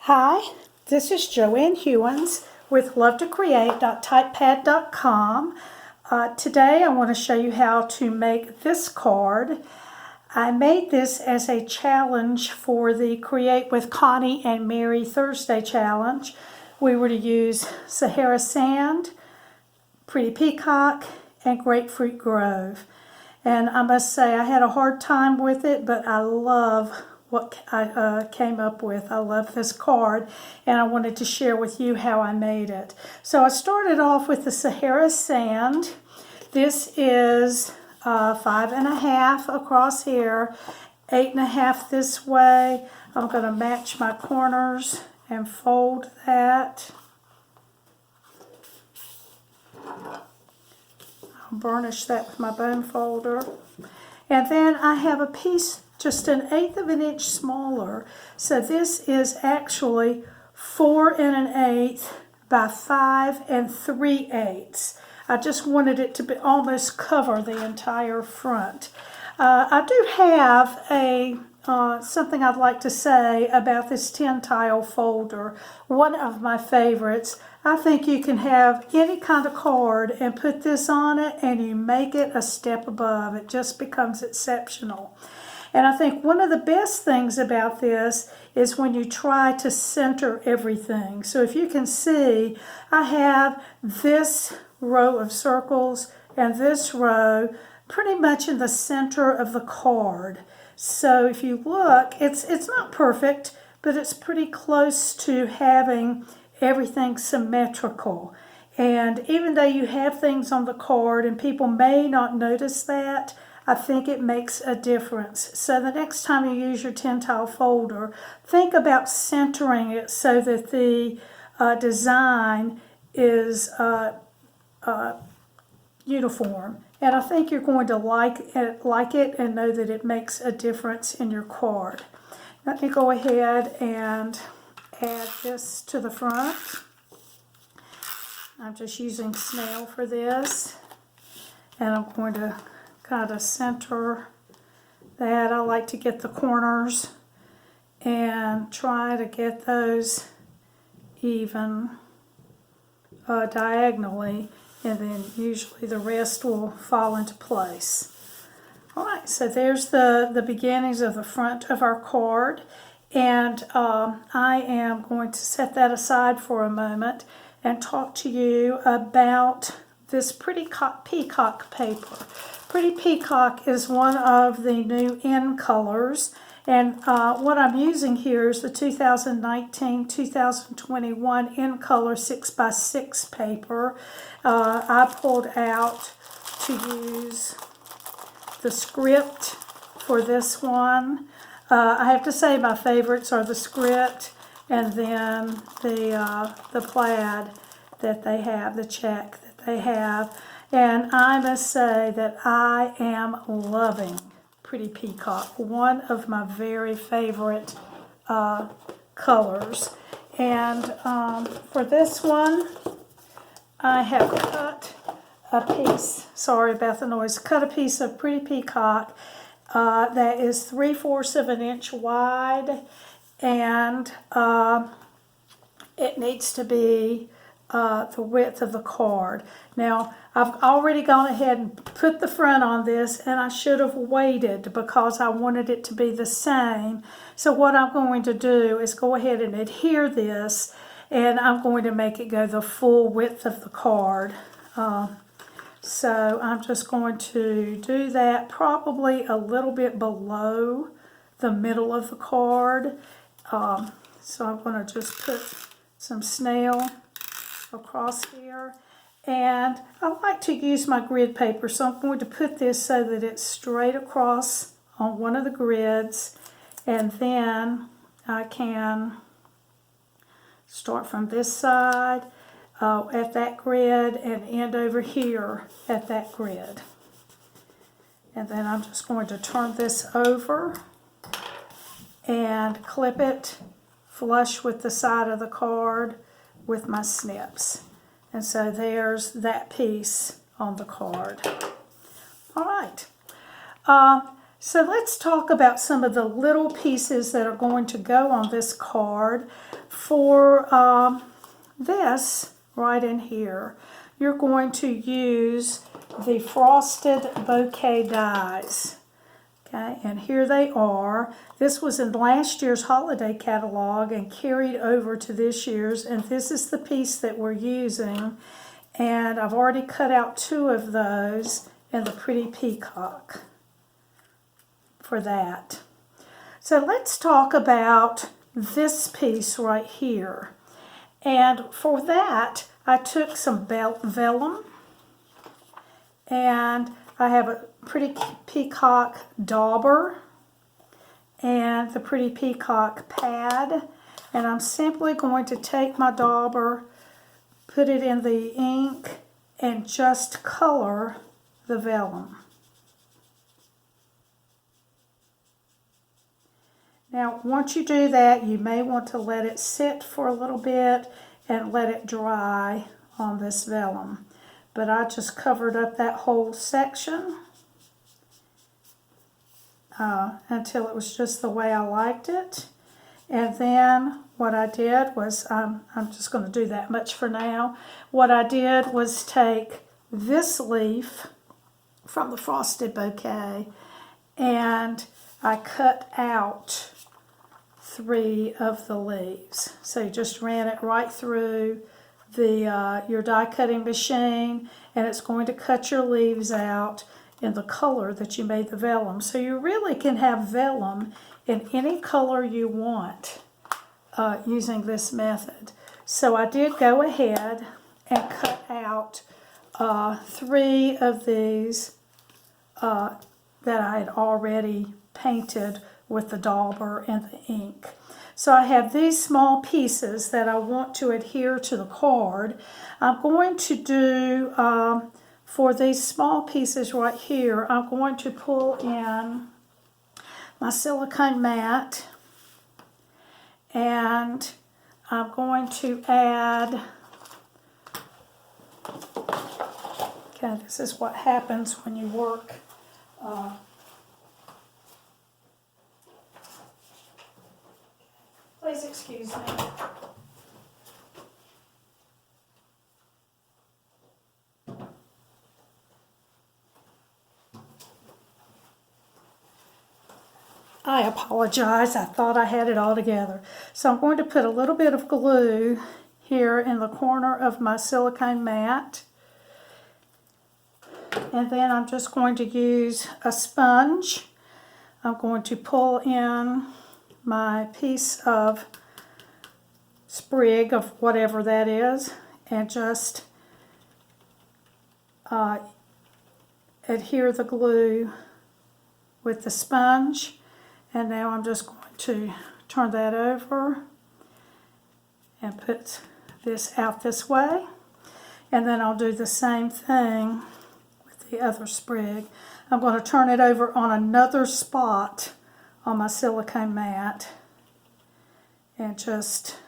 Hi, this is Joanne Hewins with LoveToCreate.typepad.com. Today I want to show you how to make this card. I made this as a challenge for the Create with Connie and Mary Thursday challenge. We were to use Sahara Sand, Pretty Peacock, and Grapefruit Grove. And I must say I had a hard time with it, but I love what I came up with. I love this card, and I wanted to share with you how I made it. So I started off with the Sahara Sand. This is 5.5 across here, 8.5 this way. I'm going to match my corners and fold that. I'll burnish that with my bone folder. And then I have a piece just 1/8 of an inch smaller. So this is actually 4 1/8 by 5 3/8. I just wanted it to almost cover the entire front. I do have something I'd like to say about this 10 tile folder. One of my favorites. I think you can have any kind of card and put this on it and you make it a step above. It just becomes exceptional. And I think one of the best things about this is when you try to center everything. So if you can see, I have this row of circles and this row pretty much in the center of the card. So if you look, it's not perfect, but it's pretty close to having everything symmetrical. And even though you have things on the card and people may not notice that, I think it makes a difference. So the next time you use your 10 tile folder, think about centering it so that the design is uniform. And I think you're going to like it and know that it makes a difference in your card. Let me go ahead and add this to the front. I'm just using snail for this. And I'm going to kind of center that. I like to get the corners and try to get those even diagonally, and then usually the rest will fall into place. Alright, so there's the beginnings of the front of our card, and I am going to set that aside for a moment and talk to you about this Pretty Peacock paper. Pretty Peacock is one of the new In colors, and what I'm using here is the 2019-2021 In Color 6x6 paper. I pulled out to use the script for this one. I have to say my favorites are the script and then the plaid that they have, the check that they have. And I must say that I am loving Pretty Peacock, one of my very favorite colors. And for this one, I have cut a piece, sorry about the noise, cut a piece of Pretty Peacock that is 3/4 of an inch wide, and it needs to be the width of the card. Now, I've already gone ahead and put the front on this, and I should have waited because I wanted it to be the same. So what I'm going to do is go ahead and adhere this, and I'm going to make it go the full width of the card. So I'm just going to do that probably a little bit below the middle of the card. So I'm going to just put some snail across here, and I like to use my grid paper, so I'm going to put this so that it's straight across on one of the grids, and then I can start from this side at that grid and end over here at that grid. And then I'm just going to turn this over and clip it flush with the side of the card with my snips. And so there's that piece on the card. All right. So let's talk about some of the little pieces that are going to go on this card. For this right in here, you're going to use the Frosted Bouquet Dies. Okay, and here they are. This was in last year's holiday catalog and carried over to this year's, and this is the piece that we're using. And I've already cut out 2 of those in the Pretty Peacock for that. So let's talk about this piece right here. And for that, I took some vellum, and I have a Pretty Peacock dauber and the Pretty Peacock pad. And I'm simply going to take my dauber, put it in the ink, and just color the vellum. Now, once you do that, you may want to let it sit for a little bit and let it dry on this vellum. But I just covered up that whole section until it was just the way I liked it. And then what I did was, I'm just going to do that much for now. What I did was take this leaf from the Frosted Bouquet, and I cut out 3 of the leaves. So you just ran it right through the your die cutting machine, and it's going to cut your leaves out in the color that you made the vellum. So you really can have vellum in any color you want using this method. So I did go ahead and cut out 3 of these that I had already painted with the dauber and the ink. So I have these small pieces that I want to adhere to the card. I'm going to do, for these small pieces right here, I'm going to pull in my silicone mat, and I'm going to add, okay, this is what happens when you work please excuse me. I apologize. I thought I had it all together. So I'm going to put a little bit of glue here in the corner of my silicone mat. And then I'm just going to use a sponge. I'm going to pull in my piece of sprig of whatever that is and just adhere the glue with the sponge. And now I'm just going to turn that over and put this out this way. And then I'll do the same thing with the other sprig. I'm going to turn it over on another spot on my silicone mat and just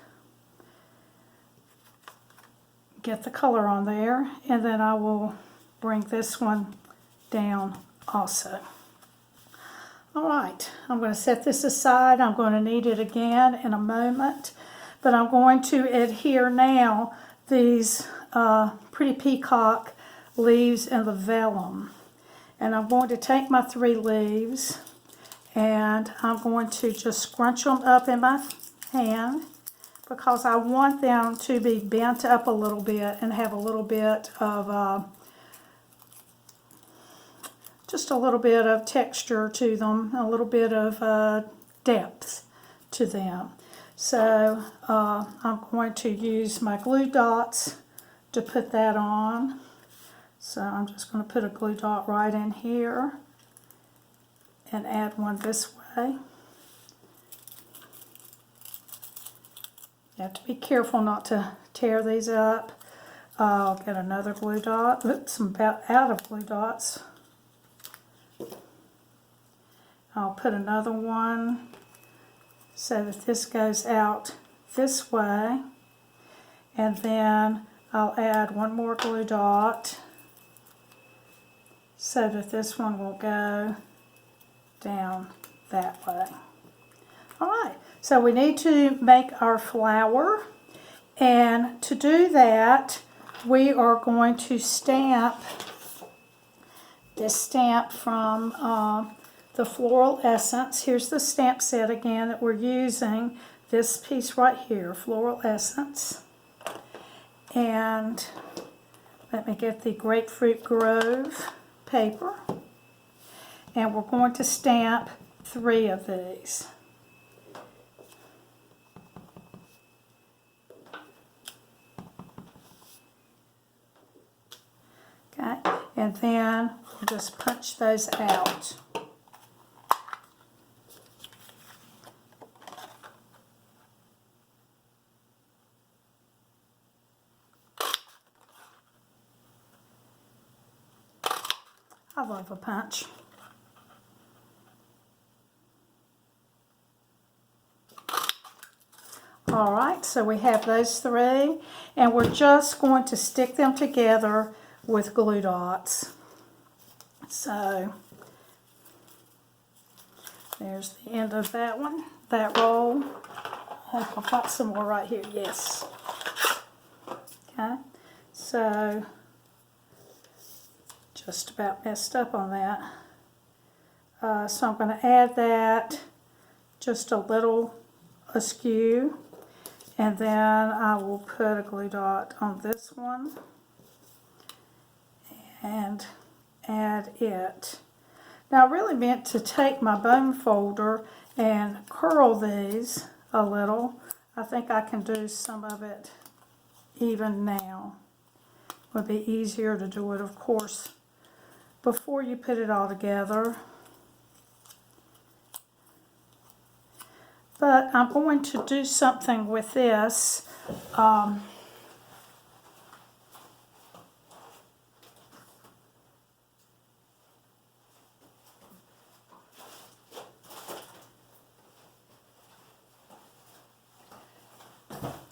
get the color on there, and then I will bring this one down also. All right, I'm going to set this aside. I'm going to need it again in a moment, but I'm going to adhere now these Pretty Peacock leaves in the vellum. And I'm going to take my 3 leaves, and I'm going to just scrunch them up in my hand because I want them to be bent up a little bit and have a little bit of, just a little bit of texture to them, a little bit of depth to them. So I'm going to use my glue dots to put that on. So I'm just going to put a glue dot right in here and add one this way. You have to be careful not to tear these up. I'll get another glue dot. Oops, I'm about out of glue dots. I'll put another one so that this goes out this way. And then I'll add one more glue dot so that this one will go down that way. All right, so we need to make our flower, and to do that we are going to stamp this stamp from the Floral Essence. Here's the stamp set again that we're using. This piece right here, Floral Essence. And let me get the Grapefruit Grove paper. And we're going to stamp 3 of these. Okay, and then we'll just punch those out. I love a punch. All right, so we have those 3, and we're just going to stick them together with glue dots. So there's the end of that one, that roll. I've got some more right here, yes. Okay, so just about messed up on that. So I'm going to add that just a little askew, and then I will put a glue dot on this one and add it. Now I really meant to take my bone folder and curl these a little. I think I can do some of it even now. Would be easier to do it, of course, before you put it all together. But I'm going to do something with this.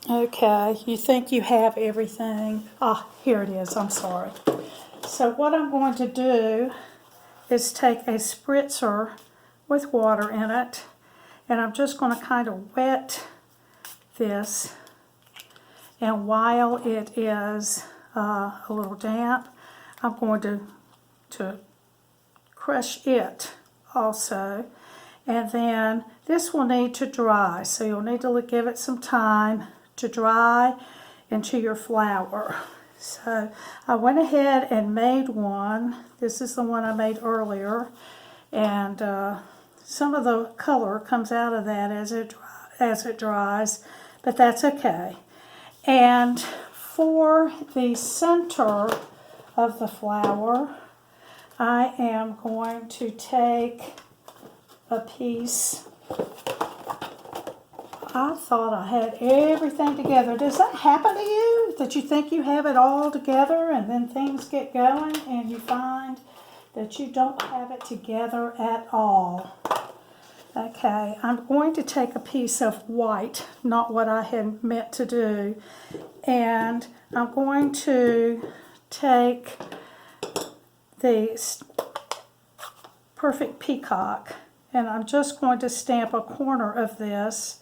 Okay, you think you have everything. Ah, here it is, I'm sorry. So what I'm going to do is take a spritzer with water in it, and I'm just going to kind of wet this, and while it is a little damp, I'm going to crush it also. And then this will need to dry, so you'll need to give it some time to dry into your flower. So I went ahead and made one. This is the one I made earlier, and some of the color comes out of that as it dries, but that's okay. And for the center of the flower, I am going to take a piece. I thought I had everything together. Does that happen to you? That you think you have it all together and then things get going and you find that you don't have it together at all? Okay, I'm going to take a piece of white, not what I had meant to do, and I'm going to take the Perfect Peacock, and I'm just going to stamp a corner of this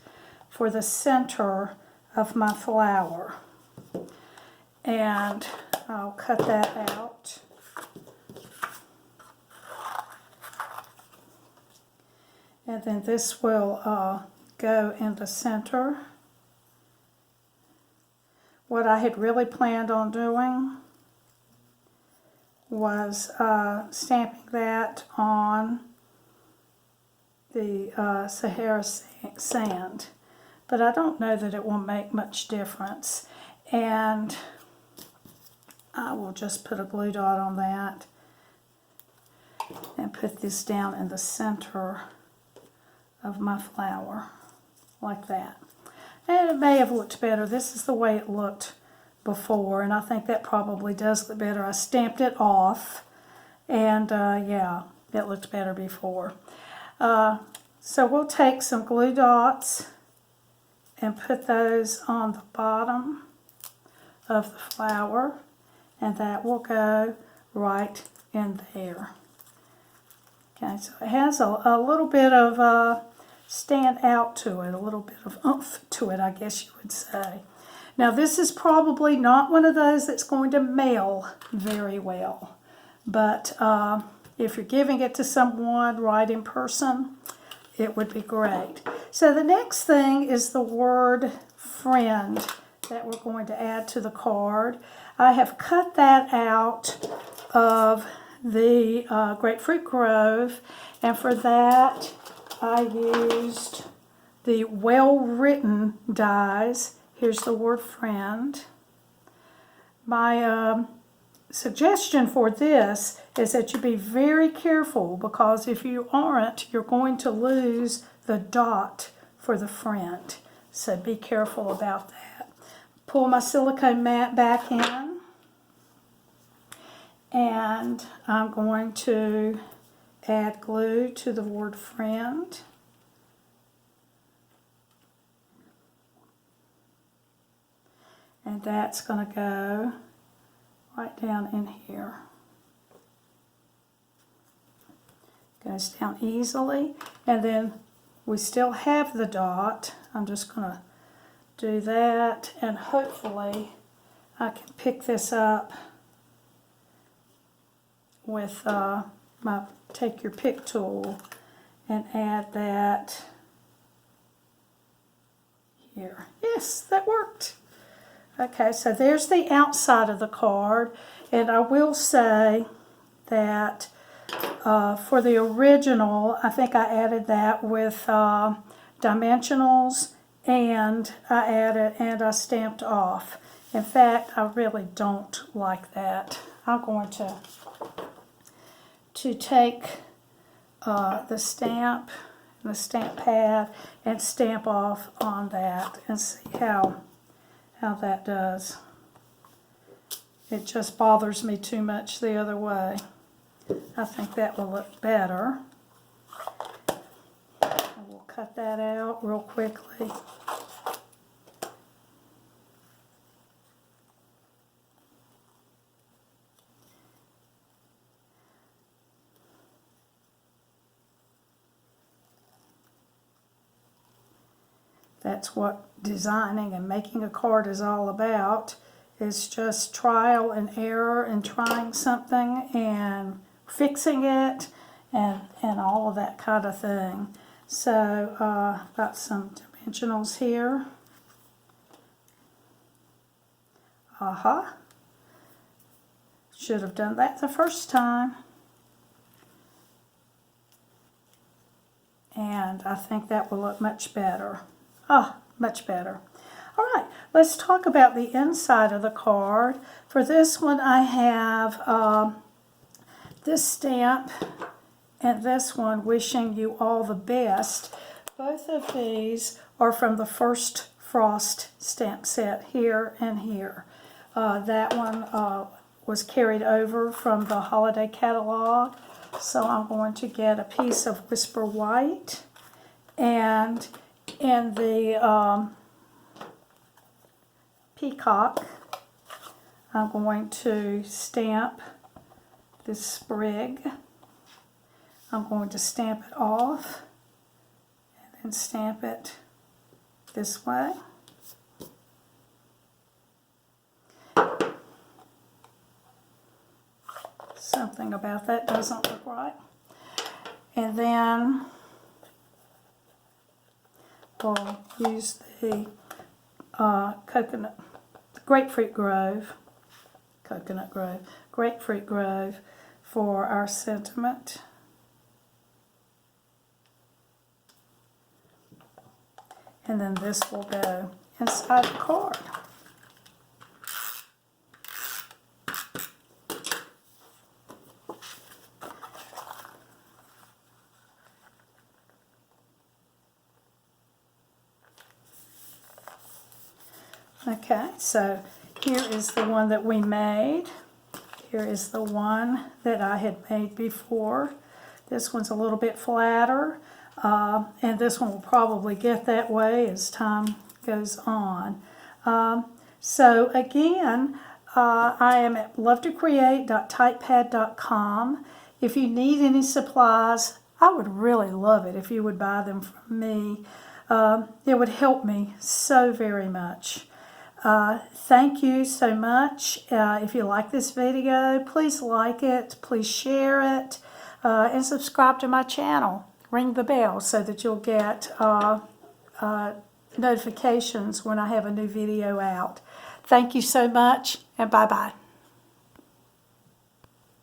for the center of my flower. And I'll cut that out. And then this will go in the center. What I had really planned on doing was stamping that on the Sahara sand. But I don't know that it will make much difference. And I will just put a glue dot on that and put this down in the center of my flower, like that. And it may have looked better. This is the way it looked before, and I think that probably does look better. I stamped it off, and yeah, it looked better before. So we'll take some glue dots and put those on the bottom of the flower, and that will go right in there. Okay, so it has a little bit of stand out to it, a little bit of oomph to it, I guess you would say. Now this is probably not one of those that's going to mail very well, but if you're giving it to someone right in person, it would be great. So the next thing is the word friend that we're going to add to the card. I have cut that out of the Grapefruit Grove, and for that I used the well-written dies. Here's the word friend. My suggestion for this is that you be very careful, because if you aren't, you're going to lose the dot for the friend. So be careful about that. Pull my silicone mat back in, and I'm going to add glue to the word friend. And that's going to go right down in here. Goes down easily, and then we still have the dot. I'm just going to do that, and hopefully I can pick this up with my take your pick tool and add that here. Yes, that worked. Okay, so there's the outside of the card, and I will say that for the original, I think I added that with dimensionals, and I stamped off. In fact, I really don't like that. I'm going to take the stamp pad and stamp off on that and see how that does. It just bothers me too much the other way. I think that will look better. And we'll cut that out real quickly. That's what designing and making a card is all about. It's just trial and error and trying something and fixing it and all of that kind of thing. So got some dimensionals here. Should have done that the first time. And I think that will look much better. Much better. All right, let's talk about the inside of the card. For this one, I have this stamp and this one, wishing you all the best. Both of these are from the first Frost stamp set, here and here. That one was carried over from the holiday catalog. So I'm going to get a piece of Whisper White, and in the peacock, I'm going to stamp this sprig. I'm going to stamp it off and then stamp it this way. Something about that doesn't look right. And then we'll use the Grapefruit Grove for our sentiment. And then this will go inside the card. Okay, so here is the one that we made. Here is the one that I had made before. This one's a little bit flatter, and this one will probably get that way as time goes on. So again, I am at lovetocreate.typepad.com. If you need any supplies, I would really love it if you would buy them from me. It would help me so very much. Thank you so much. If you like this video, please like it, please share it, and subscribe to my channel. Ring the bell so that you'll get notifications when I have a new video out. Thank you so much, and bye-bye.